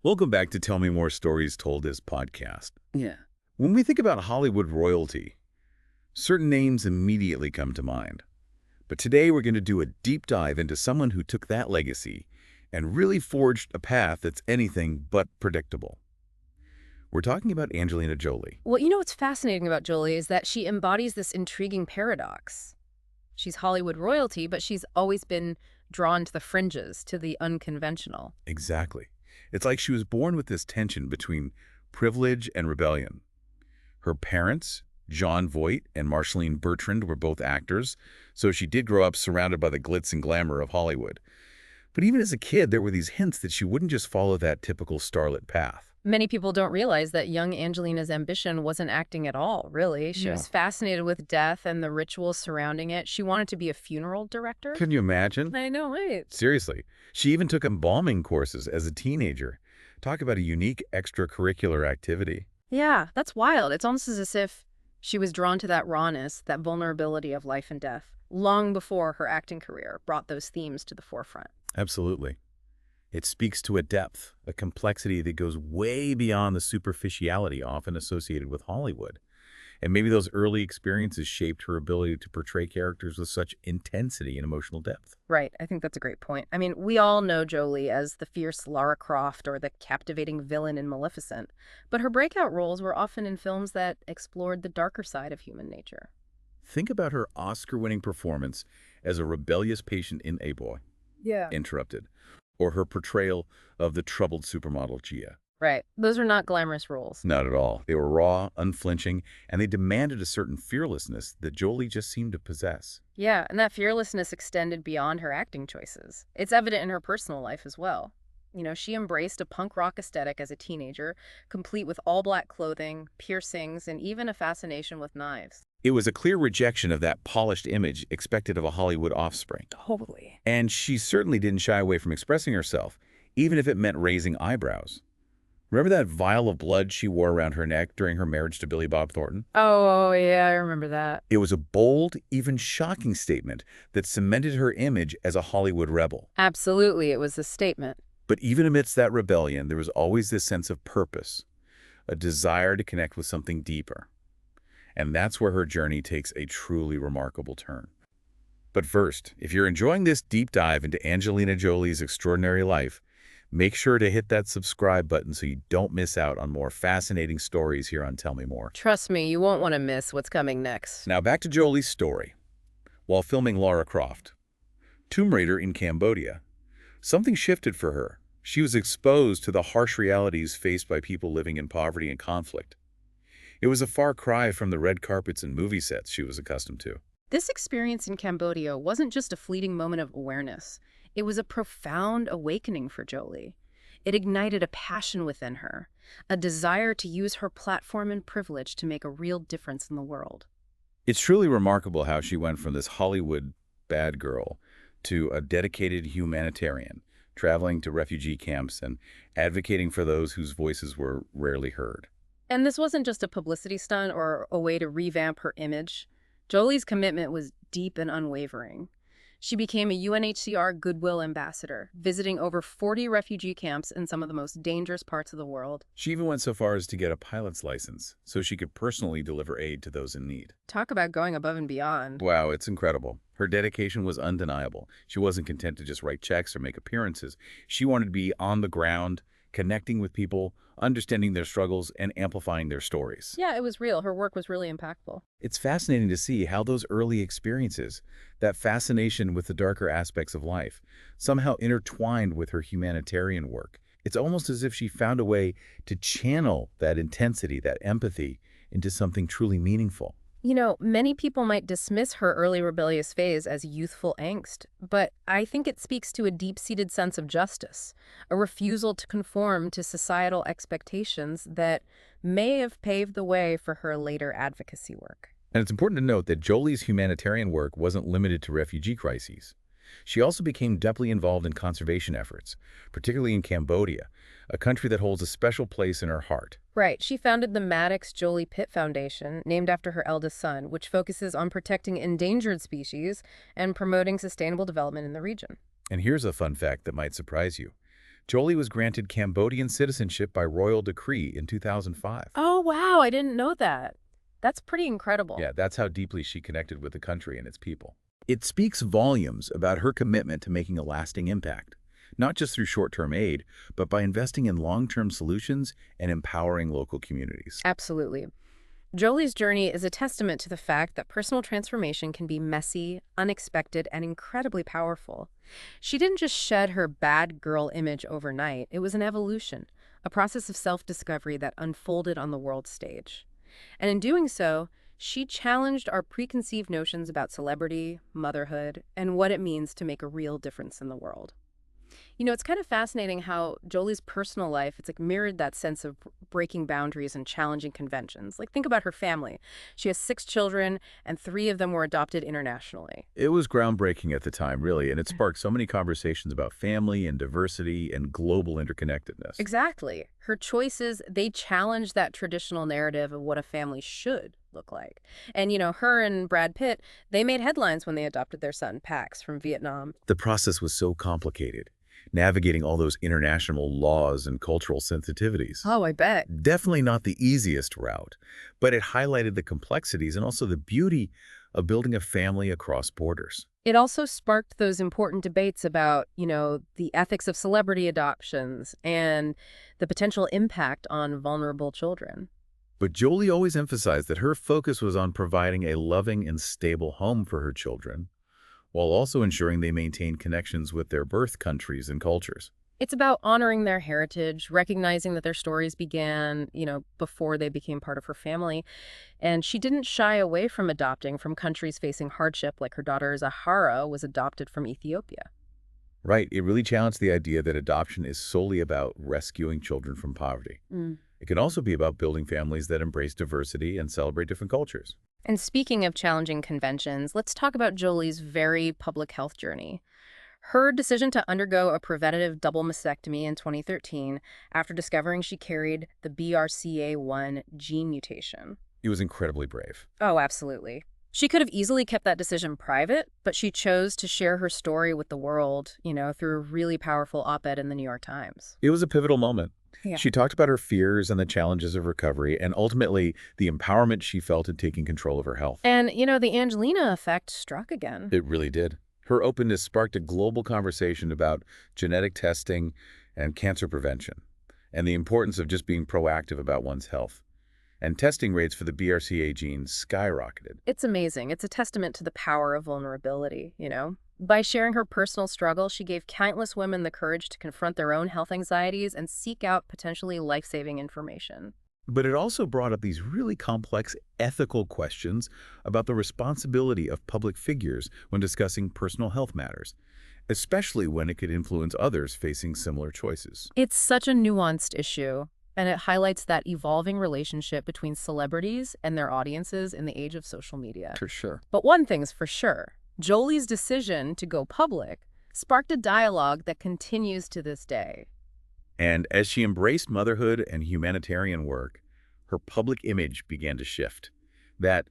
Welcome back to Tell Me More Stories Told This podcast. Yeah. When we think about Hollywood royalty, certain names immediately come to mind. But today we're going to do a deep dive into someone who took that legacy and really forged a path that's anything but predictable. We're talking about Angelina Jolie. Well, what's fascinating about Jolie is that she embodies this intriguing paradox. She's Hollywood royalty, but she's always been drawn to the fringes, to the unconventional. Exactly. It's like she was born with this tension between privilege and rebellion. Her parents, Jon Voight and Marceline Bertrand, were both actors, so she did grow up surrounded by the glitz and glamour of Hollywood. But even as a kid, there were these hints that she wouldn't just follow that typical starlet path. Many people don't realize that young Angelina's ambition wasn't acting at all, really. She was fascinated with death and the rituals surrounding it. She wanted to be a funeral director. Can you imagine? I know, right? Seriously. She even took embalming courses as a teenager. Talk about a unique extracurricular activity. Yeah, that's wild. It's almost as if she was drawn to that rawness, that vulnerability of life and death, long before her acting career brought those themes to the forefront. Absolutely. It speaks to a depth, a complexity that goes way beyond the superficiality often associated with Hollywood. And maybe those early experiences shaped her ability to portray characters with such intensity and emotional depth. Right. I think that's a great point. I mean, we all know Jolie as the fierce Lara Croft or the captivating villain in Maleficent, but her breakout roles were often in films that explored the darker side of human nature. Think about her Oscar-winning performance as a rebellious patient in A Boy, Interrupted, or her portrayal of the troubled supermodel Gia. Right. Those are not glamorous roles. Not at all. They were raw, unflinching, and they demanded a certain fearlessness that Jolie just seemed to possess. Yeah, and that fearlessness extended beyond her acting choices. It's evident in her personal life as well. She embraced a punk rock aesthetic as a teenager, complete with all-black clothing, piercings, and even a fascination with knives. It was a clear rejection of that polished image expected of a Hollywood offspring. Totally. And she certainly didn't shy away from expressing herself, even if it meant raising eyebrows. Remember that vial of blood she wore around her neck during her marriage to Billy Bob Thornton? Oh, yeah, I remember that. It was a bold, even shocking statement that cemented her image as a Hollywood rebel. Absolutely, it was a statement. But even amidst that rebellion, there was always this sense of purpose, a desire to connect with something deeper. And that's where her journey takes a truly remarkable turn. But first, if you're enjoying this deep dive into Angelina Jolie's extraordinary life, make sure to hit that subscribe button so you don't miss out on more fascinating stories here on Tell Me More. Trust me, you won't want to miss what's coming next. Now back to Jolie's story. While filming Lara Croft, Tomb Raider in Cambodia, something shifted for her. She was exposed to the harsh realities faced by people living in poverty and conflict. It was a far cry from the red carpets and movie sets she was accustomed to. This experience in Cambodia wasn't just a fleeting moment of awareness. It was a profound awakening for Jolie. It ignited a passion within her, a desire to use her platform and privilege to make a real difference in the world. It's truly remarkable how she went from this Hollywood bad girl to a dedicated humanitarian, traveling to refugee camps and advocating for those whose voices were rarely heard. And this wasn't just a publicity stunt or a way to revamp her image. Jolie's commitment was deep and unwavering. She became a UNHCR Goodwill Ambassador, visiting over 40 refugee camps in some of the most dangerous parts of the world. She even went so far as to get a pilot's license so she could personally deliver aid to those in need. Talk about going above and beyond. Wow, it's incredible. Her dedication was undeniable. She wasn't content to just write checks or make appearances. She wanted to be on the ground, connecting with people, understanding their struggles, and amplifying their stories. Yeah, it was real. Her work was really impactful. It's fascinating to see how those early experiences, that fascination with the darker aspects of life, somehow intertwined with her humanitarian work. It's almost as if she found a way to channel that intensity, that empathy, into something truly meaningful. Many people might dismiss her early rebellious phase as youthful angst, but I think it speaks to a deep-seated sense of justice, a refusal to conform to societal expectations that may have paved the way for her later advocacy work. And it's important to note that Jolie's humanitarian work wasn't limited to refugee crises. She also became deeply involved in conservation efforts, particularly in Cambodia, a country that holds a special place in her heart. Right. She founded the Maddox Jolie Pitt Foundation, named after her eldest son, which focuses on protecting endangered species and promoting sustainable development in the region. And here's a fun fact that might surprise you. Jolie was granted Cambodian citizenship by royal decree in 2005. Oh, wow, I didn't know that. That's pretty incredible. Yeah, that's how deeply she connected with the country and its people. It speaks volumes about her commitment to making a lasting impact, not just through short-term aid, but by investing in long-term solutions and empowering local communities. Absolutely. Jolie's journey is a testament to the fact that personal transformation can be messy, unexpected, and incredibly powerful. She didn't just shed her bad girl image overnight. It was an evolution, a process of self-discovery that unfolded on the world stage. And in doing so, she challenged our preconceived notions about celebrity, motherhood, and what it means to make a real difference in the world. It's kind of fascinating how Jolie's personal life, it's like mirrored that sense of breaking boundaries and challenging conventions. Like, think about her family. She has 6 children, and 3 of them were adopted internationally. It was groundbreaking at the time, really, and it sparked so many conversations about family and diversity and global interconnectedness. Exactly. Her choices, they challenge that traditional narrative of what a family should look like. And, her and Brad Pitt, they made headlines when they adopted their son, Pax, from Vietnam. The process was so complicated, navigating all those international laws and cultural sensitivities. Oh, I bet. Definitely not the easiest route, but it highlighted the complexities and also the beauty of building a family across borders. It also sparked those important debates about, the ethics of celebrity adoptions and the potential impact on vulnerable children. But Jolie always emphasized that her focus was on providing a loving and stable home for her children, while also ensuring they maintain connections with their birth countries and cultures. It's about honoring their heritage, recognizing that their stories began, before they became part of her family. And she didn't shy away from adopting from countries facing hardship, like her daughter Zahara was adopted from Ethiopia. Right, it really challenged the idea that adoption is solely about rescuing children from poverty. It can also be about building families that embrace diversity and celebrate different cultures. And speaking of challenging conventions, let's talk about Jolie's very public health journey. Her decision to undergo a preventative double mastectomy in 2013 after discovering she carried the BRCA1 gene mutation. It was incredibly brave. Oh, absolutely. She could have easily kept that decision private, but she chose to share her story with the world, through a really powerful op-ed in the New York Times. It was a pivotal moment. Yeah. She talked about her fears and the challenges of recovery, and ultimately the empowerment she felt in taking control of her health. And, the Angelina effect struck again. It really did. Her openness sparked a global conversation about genetic testing and cancer prevention, and the importance of just being proactive about one's health. And testing rates for the BRCA gene skyrocketed. It's amazing. It's a testament to the power of vulnerability, By sharing her personal struggle, she gave countless women the courage to confront their own health anxieties and seek out potentially life-saving information. But it also brought up these really complex ethical questions about the responsibility of public figures when discussing personal health matters, especially when it could influence others facing similar choices. It's such a nuanced issue, and it highlights that evolving relationship between celebrities and their audiences in the age of social media. For sure. But one thing's for sure, Jolie's decision to go public sparked a dialogue that continues to this day. And as she embraced motherhood and humanitarian work, her public image began to shift. That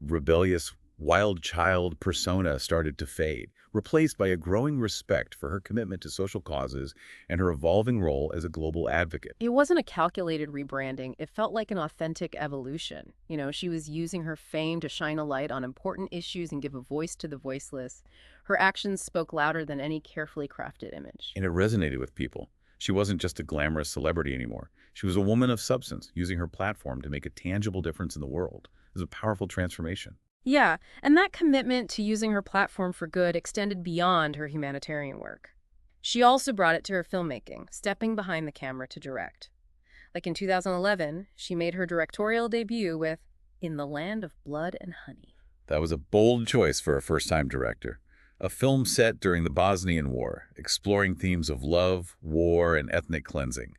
rebellious, wild child persona started to fade, replaced by a growing respect for her commitment to social causes and her evolving role as a global advocate. It wasn't a calculated rebranding. It felt like an authentic evolution. She was using her fame to shine a light on important issues and give a voice to the voiceless. Her actions spoke louder than any carefully crafted image. And it resonated with people. She wasn't just a glamorous celebrity anymore. She was a woman of substance, using her platform to make a tangible difference in the world. It was a powerful transformation. Yeah, and that commitment to using her platform for good extended beyond her humanitarian work. She also brought it to her filmmaking, stepping behind the camera to direct. Like in 2011, she made her directorial debut with In the Land of Blood and Honey. That was a bold choice for a first-time director. A film set during the Bosnian War, exploring themes of love, war, and ethnic cleansing.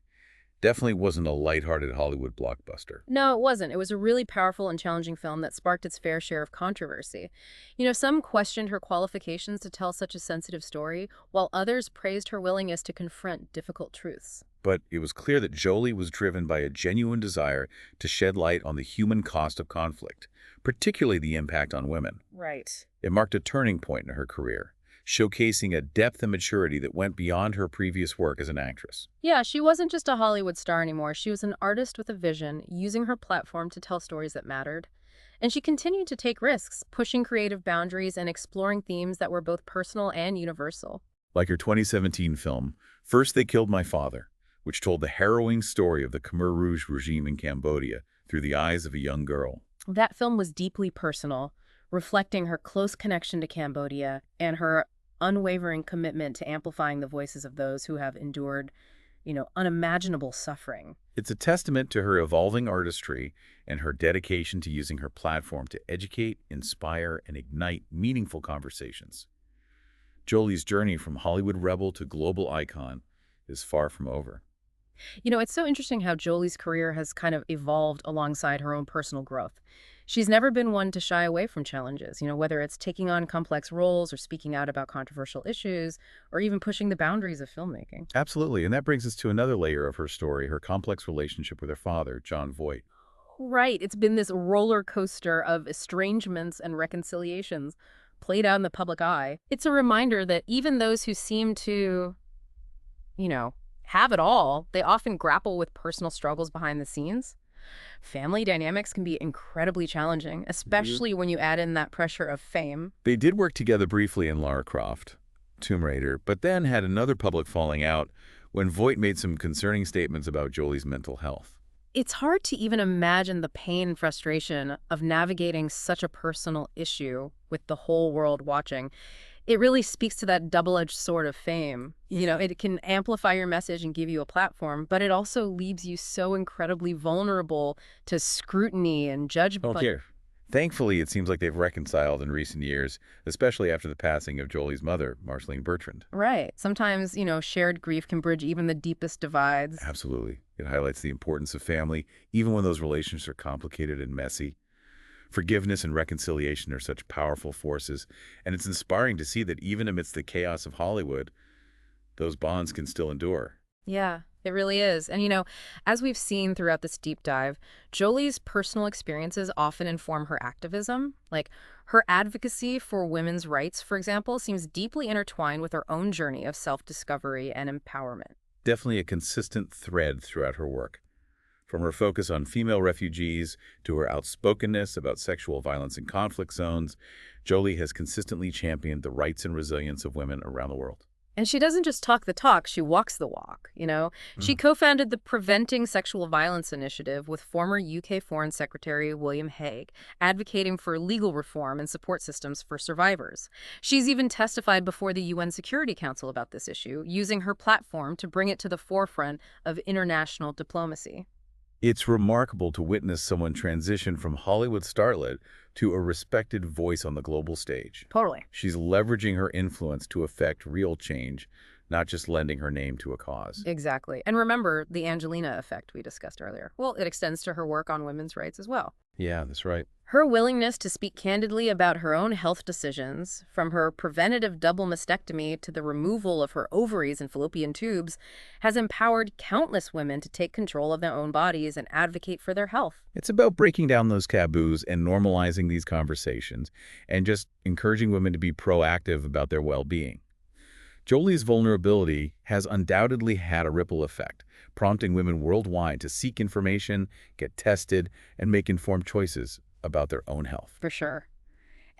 Definitely wasn't a lighthearted Hollywood blockbuster. No, it wasn't. It was a really powerful and challenging film that sparked its fair share of controversy. Some questioned her qualifications to tell such a sensitive story, while others praised her willingness to confront difficult truths. But it was clear that Jolie was driven by a genuine desire to shed light on the human cost of conflict, particularly the impact on women. Right. It marked a turning point in her career, showcasing a depth and maturity that went beyond her previous work as an actress. Yeah, she wasn't just a Hollywood star anymore. She was an artist with a vision, using her platform to tell stories that mattered. And she continued to take risks, pushing creative boundaries and exploring themes that were both personal and universal. Like her 2017 film, First They Killed My Father, which told the harrowing story of the Khmer Rouge regime in Cambodia through the eyes of a young girl. That film was deeply personal, reflecting her close connection to Cambodia and her unwavering commitment to amplifying the voices of those who have endured, unimaginable suffering. It's a testament to her evolving artistry and her dedication to using her platform to educate, inspire, and ignite meaningful conversations. Jolie's journey from Hollywood rebel to global icon is far from over. It's so interesting how Jolie's career has kind of evolved alongside her own personal growth. She's never been one to shy away from challenges, whether it's taking on complex roles or speaking out about controversial issues or even pushing the boundaries of filmmaking. Absolutely, and that brings us to another layer of her story, her complex relationship with her father, John Voight. Right. It's been this roller coaster of estrangements and reconciliations played out in the public eye. It's a reminder that even those who seem to, you know, have it all, they often grapple with personal struggles behind the scenes. Family dynamics can be incredibly challenging, especially when you add in that pressure of fame. They did work together briefly in Lara Croft, Tomb Raider, but then had another public falling out when Voight made some concerning statements about Jolie's mental health. It's hard to even imagine the pain and frustration of navigating such a personal issue with the whole world watching. It really speaks to that double-edged sword of fame. It can amplify your message and give you a platform, but it also leaves you so incredibly vulnerable to scrutiny and judgment. Here. Thankfully, it seems like they've reconciled in recent years, especially after the passing of Jolie's mother, Marceline Bertrand. Right. Sometimes, shared grief can bridge even the deepest divides. Absolutely. It highlights the importance of family, even when those relationships are complicated and messy. Forgiveness and reconciliation are such powerful forces, and it's inspiring to see that even amidst the chaos of Hollywood, those bonds can still endure. Yeah, it really is. And, as we've seen throughout this deep dive, Jolie's personal experiences often inform her activism. Like, her advocacy for women's rights, for example, seems deeply intertwined with her own journey of self-discovery and empowerment. Definitely a consistent thread throughout her work. From her focus on female refugees to her outspokenness about sexual violence in conflict zones, Jolie has consistently championed the rights and resilience of women around the world. And she doesn't just talk the talk, she walks the walk. She co-founded the Preventing Sexual Violence Initiative with former UK Foreign Secretary William Hague, advocating for legal reform and support systems for survivors. She's even testified before the UN Security Council about this issue, using her platform to bring it to the forefront of international diplomacy. It's remarkable to witness someone transition from Hollywood starlet to a respected voice on the global stage. Totally. She's leveraging her influence to affect real change, not just lending her name to a cause. Exactly. And remember the Angelina effect we discussed earlier. Well, it extends to her work on women's rights as well. Yeah, that's right. Her willingness to speak candidly about her own health decisions, from her preventative double mastectomy to the removal of her ovaries and fallopian tubes, has empowered countless women to take control of their own bodies and advocate for their health. It's about breaking down those taboos and normalizing these conversations and just encouraging women to be proactive about their well-being. Jolie's vulnerability has undoubtedly had a ripple effect, prompting women worldwide to seek information, get tested, and make informed choices about their own health. For sure.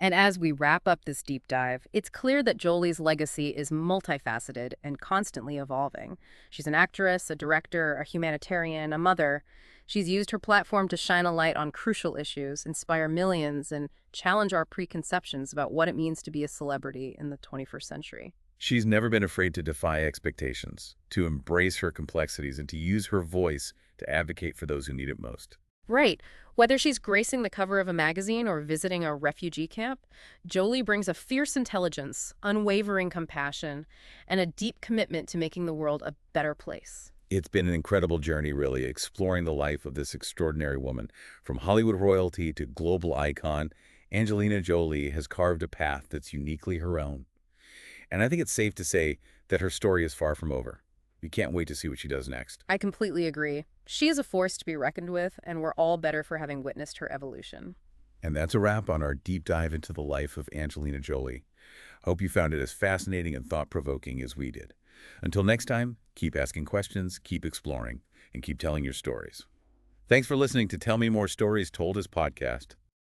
And as we wrap up this deep dive, it's clear that Jolie's legacy is multifaceted and constantly evolving. She's an actress, a director, a humanitarian, a mother. She's used her platform to shine a light on crucial issues, inspire millions, and challenge our preconceptions about what it means to be a celebrity in the 21st century. She's never been afraid to defy expectations, to embrace her complexities, and to use her voice to advocate for those who need it most. Right. Whether she's gracing the cover of a magazine or visiting a refugee camp, Jolie brings a fierce intelligence, unwavering compassion, and a deep commitment to making the world a better place. It's been an incredible journey, really, exploring the life of this extraordinary woman. From Hollywood royalty to global icon, Angelina Jolie has carved a path that's uniquely her own. And I think it's safe to say that her story is far from over. You can't wait to see what she does next. I completely agree. She is a force to be reckoned with, and we're all better for having witnessed her evolution. And that's a wrap on our deep dive into the life of Angelina Jolie. Hope you found it as fascinating and thought-provoking as we did. Until next time, keep asking questions, keep exploring, and keep telling your stories. Thanks for listening to Tell Me More Stories Told as podcast.